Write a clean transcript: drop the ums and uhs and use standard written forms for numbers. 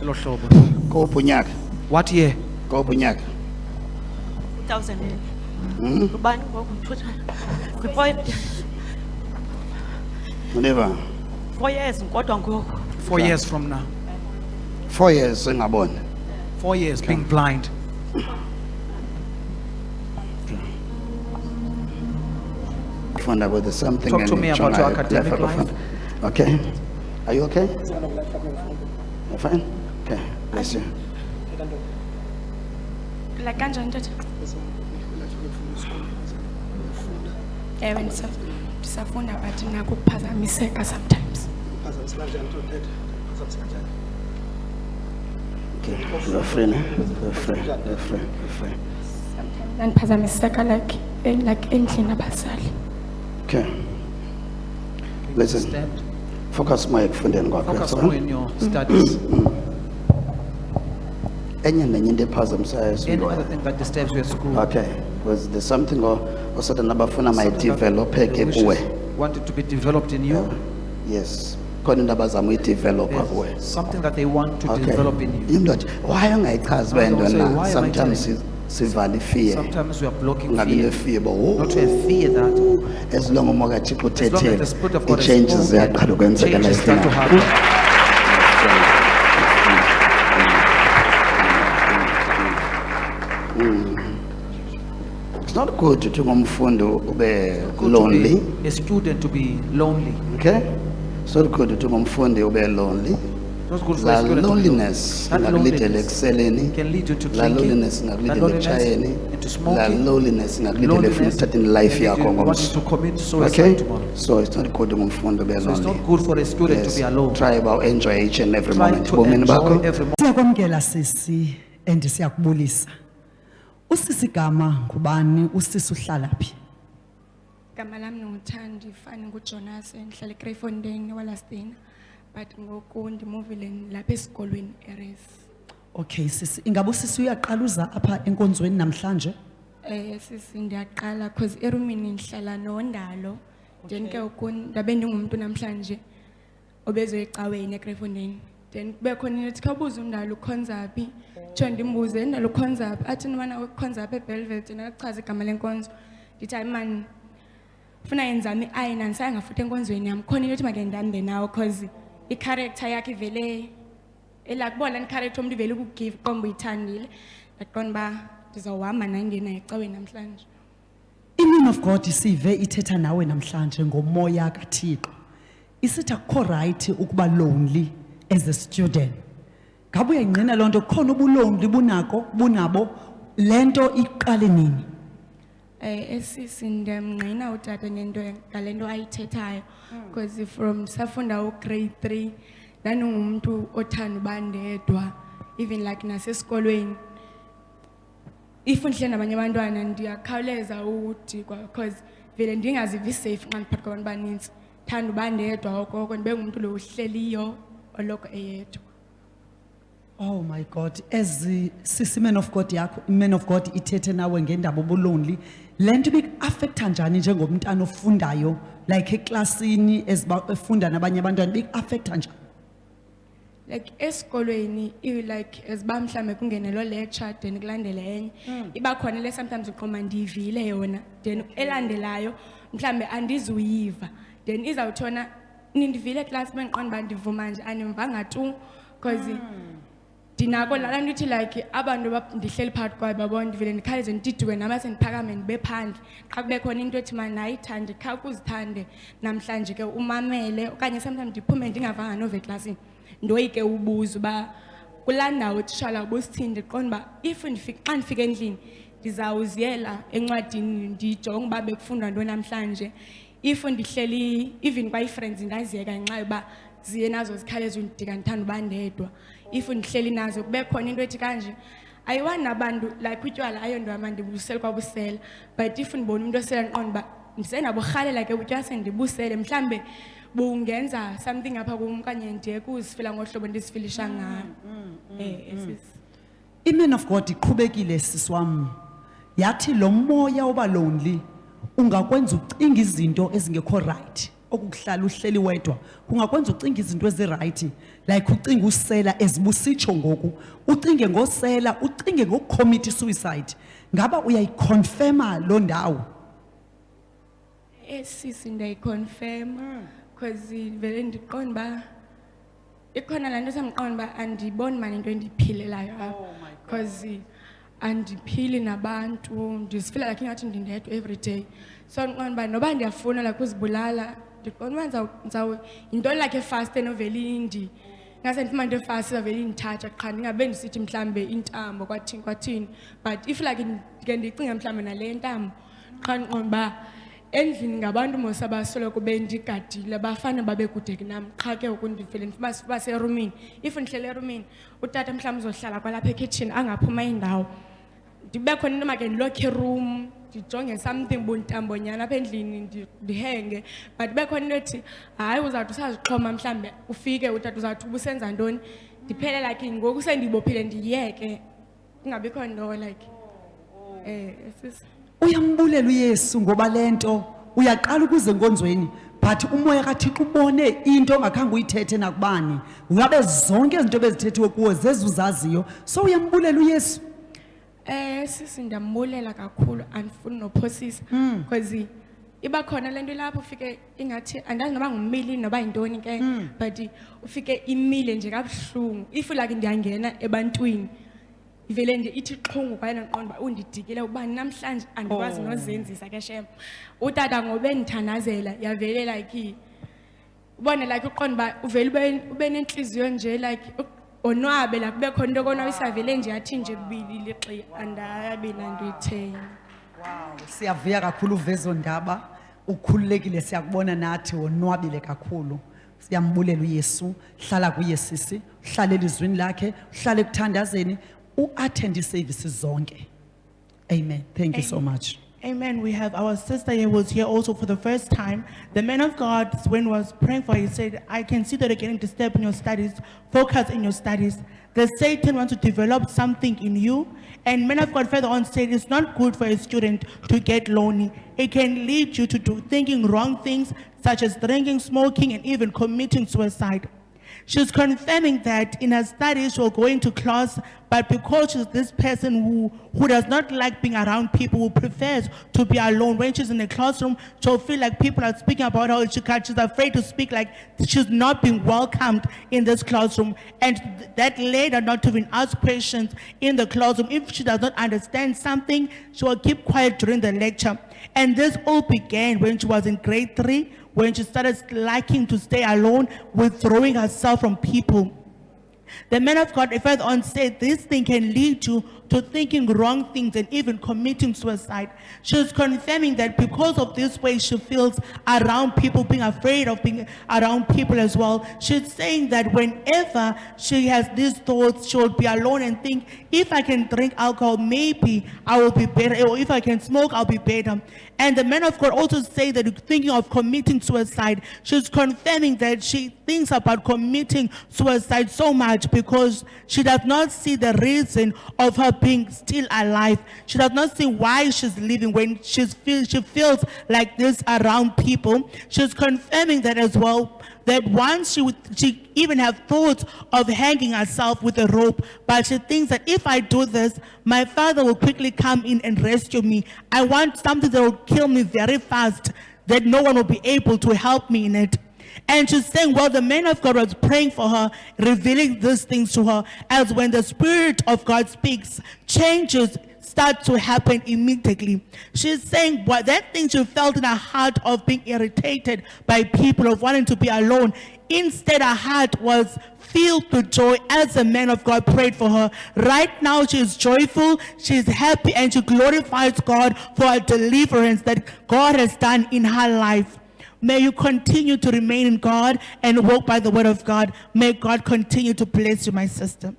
elo hlobo. Kophi unyaka? What year? Kophi unyaka? 2000 ubani ngoku 4 years kodwa ngoku 4 years from now. 4 years engaboni. 4 years being blind. Find out whether something. Talk to me about your academic left life. Okay. Are you okay? You're fine? Okay. Bless you. Like kanjani tata? Ewe ndisafunda but nako ukuphazamiseka sometimes. Okay. You're free now. You're free. You're free. You're free. Nandiphazamiseka like endlini abazali. Okay. Listen. Stand. Focus more ekufundeni kwakho. Focus more in your studies. Enye nenye into ephazamisayo Any esintwana. other thing that disturbs you at school? Okay. Was there something or certain abafuna mayidevelop ke kuwe? Wanted to be developed in you. Yes. Khona into abazama uyidevelop kuwe. There's something that they want to Okay. develop in you. Imndoda, why ungayichazi I don't say, bendona? why am I Sometimes telling sivala fear. Sometimes we are blocking Ngabe fear. fear bo. Not to have fear that As long umoya kaThixo as long as the Spirit of God has changes spoken, ziyaqala ukwenzeka changes start to happen. It's not good to ngumfundi ube Good lonely, to be a student to be lonely. okay? It's not good to ngumfundi ube lonely. It's not good for La a student loneliness to be. That ingakulidela loneliness ekuseleni. can lead you to La drinking. loneliness That ingakulidela loneliness ekutshayeni. into La smoking. loneliness ingakulidela efuna Loneliness ukuthatha life can lead yakho you wanting ngomso. to commit suicide Okay? tomorrow. So it's not good ngumfundi ube So it's lonely. not good for a student to be alone. Try about enjoy each and every Try moment. to Bomini enjoy bakho. every moment. Siyakwamkela sisi and siyakubulisa. Usisi gama ngubani? Usisi uhlala phi? Gama lami nguThandi fani nguJonas engihlala eCrayfontein eWallastina but ngoku ndimuvile lapha esikolweni eRes. Okay sisi, ingabe usisi uyaqaluza apha enkonzweni namhlanje? Sisi ndiyaqala because erumini ndihlala noNdalo. Then ke ndabe ndingumuntu namhlanje obezoyicaweni eCrayfontein. Then kube khona ethi khabuza uNdalo ukhonza phi? Tsho ndimbuze uNdalo ukhonza phi? Athi nibana ukhonza phi eBelvedere nachaza igama lenkonzo. Ndithi hayi man funa yenzami ayina ngisanga futhi enkonzweni yami khona into ethi make ndambe nawo because i-character yakhe ivele elakubona i-character umuntu ivele ukugive komba uyithandile ndaqonda ba ndizawuhamba nangena ecaweni namhlanje. I-Man of God sive ithetha nawe namhlanje ngomoya kaThixo. Isithi akukho right ukuba lonely as a student. Ngabe uyayingqina loo nto khona ubulonely bunabo lento iqale nini? Esisi ndiyamngqina utata ngento ngalento ayithethayo because from safunda ugrade 3 ndandingumuntu othanda uba ndedwa even like nasesikolweni if ndihleli nabanye abantwana ndiyakhawuleza udikwa because vele ndingazivi safe xa ndiphakathi kwabantu abanintsi thanda uba ndedwa okoko ndibe ngumuntu lo uhleliyo oloko eyedwa. Oh my God, as sisi Man of God yakho, Man of God ithethe nawe ngendaba obulonely, lento bik-affecta njani njengomntana ofundayo like eklasini efunda nabanye abantwana bik-affecta njani? Like esikolweni like esiba mhlambe kungene lo lecture then kulandele enye iba khona le sometimes uqoma ndivile yona then elandelayo mhlambe andizuyiva then izawuthona nindivile class bengiqonda ba ndivuma nje animvanga tu because dinako la nto ithi like abantu ndihleli phakathi kwabo babona ndivele ndikhalize ndididuke nama sendiphakame ndibe phandle xa kube khona into ethi mana ayithande kha ukuzithande namhlanje ke umamele okanye sometimes ndiphume ndingavanga nove eklasini ndoyike ubuza uba kulaa ndawo tishala ubusithini ndiqonda uba if xa ndifika endlini ndizawuziyela encwadini ndijonge uba bekufundwa nto namhlanje if ndihleli even kwayi-friends ndaziyeka ngenxa yoba ziye nazo zikhaleza undidika ndithanda uba ndedwa if ndihleli nazo kube khona into ethi kanje ayiwani nabantu like utywala ayonto yama ndibusele kwabusela but if ndibona umuntu osela ndiqonda uba ndisenaburhalela ke utywala sendibusele mhlambe bungenza something apha kum okanye ndiye kuzifila ngohlobo ndisifilisha ngalo. I-Man of God iqhubekile sisi wami yathi lo moya oba lonely ungakwenza ucinga izinto ezingekho right okuhlala uhleli wedwa kungakwenza ucinga izinto ezirayithi like ucinga usela ezibusitsho ngoku ucinge ngosela ucinge ngokucommit suicide ngaba uyayiconfirma lo ndawo Sisi ndiyayiconfirm because vele ndiqonda uba ikhona laa nto samqonda uba andiyiboni mani into endiyiphilelayo apha because andiphili nabantu ndizifila like ingathi ndindedwa every day so ndiqonda uba noba ndiyafuna like uzibulala ndiqonda uba yintoni like efast enovela ngase ndifuma into efast izawuvela indithatha qha ndingabe ndisithi mhlawumbe intambo kwathini but if like ndike ndicinga mhlawumbe nale ntambo qha ndiqonda uba endlini ngabantu mos abasoloko bendigadile bafane babe kude kunam qha ke ukundivele ndifuna siba serumini if ndihlele erumini utata mhlawumbe uzohlala kwalapha ekitchen angaphuma indawo ndibe khona into make ndilokhe eroom ndijonge something buntambonyana apha endlini ndihenge but be khona into ethi hayi uzawuthi usazixhoma mhlawumbe ufike utata uzawuthi ubusenza ntoni ndiphele like ngoku sendibophile ndiyeke kungabikho nto like uyambulela uYesu ngoba lento uyaqala ukuze enkonzweni but umoya kaThixo ubone into ongakhange uyithethe nakubani ngabe zonke izinto bezithethiwe kuwo zezuzaziyo so uyambulela uYesu sisi ndiyambulela kakhulu andifuni nophosisa because iba khona lento lapho ufike ingathi andazi noba ngumili noba yintoni ke but ufike imile nje kabuhlungu if like ndiyangena ebantwini ivele nje ithi xhungu kwaye ndiqonda uba undidikile ubani namhlanje andikwazi nozenzisa ke shem utata ngobe ndithandazela yavele like ubone like uqonda uba uvele ube nenhliziyo nje like onwabe la kube khona into konwabisa vele nje yathi nje kubili lixi andayabi nanto itheni wow siyavuya kakhulu uvezo ndaba ukhululekile siyakubona nathi wonwabile kakhulu siyambulela uYesu hlala kuye sisi hlala elizwini lakhe hlala ekuthandazeni uattend services zonke amen thank you so much. Amen. We have our sister here who was here also for the first time. The man of God, when he was praying for her, he said, I can see that you're getting disturbed in your studies. Focus in your studies. The Satan wants to develop something in you. And man of God further on said, it's not good for a student to get lonely. It can lead you to thinking wrong things, such as drinking, smoking, and even committing suicide. She's confirming that in her studies she'll go into class, but because she's this person who does not like being around people, who prefers to be alone. When she's in the classroom, she'll feel like people are speaking about her. She's afraid to speak, like she's not being welcomed in this classroom. And that led her not to even ask questions in the classroom. If she does not understand something, she will keep quiet during the lecture. And this all began when she was in grade 3, when she started liking to stay alone, withdrawing herself from people. The man of God further on said this thing can lead you to thinking wrong things and even committing suicide. She's confirming that because of this way she feels around people, being afraid of being around people as well. She's saying that whenever she has these thoughts, she will be alone and think, if I can drink alcohol, maybe I will be better, or if I can smoke, I'll be better. And the man of God also say that thinking of committing suicide, she's confirming that she thinks about committing suicide so much because she does not see the reason of her being still alive. She does not see why she's living when she feels like this around people. She's confirming that as well, that once she even have thoughts of hanging herself with a rope, but she thinks that if I do this, my father will quickly come in and rescue me. I want something that will kill me very fast, that no one will be able to help me in it. And she's saying, well, the man of God was praying for her, revealing these things to her, as when the Spirit of God speaks, changes start to happen immediately. She's saying what that thing she felt in her heart of being irritated by people, of wanting to be alone, instead her heart was filled with joy as the man of God prayed for her. Right now she is joyful, she is happy, and she glorifies God for her deliverance that God has done in her life. May you continue to remain in God and walk by the word of God. May God continue to bless you, my sister.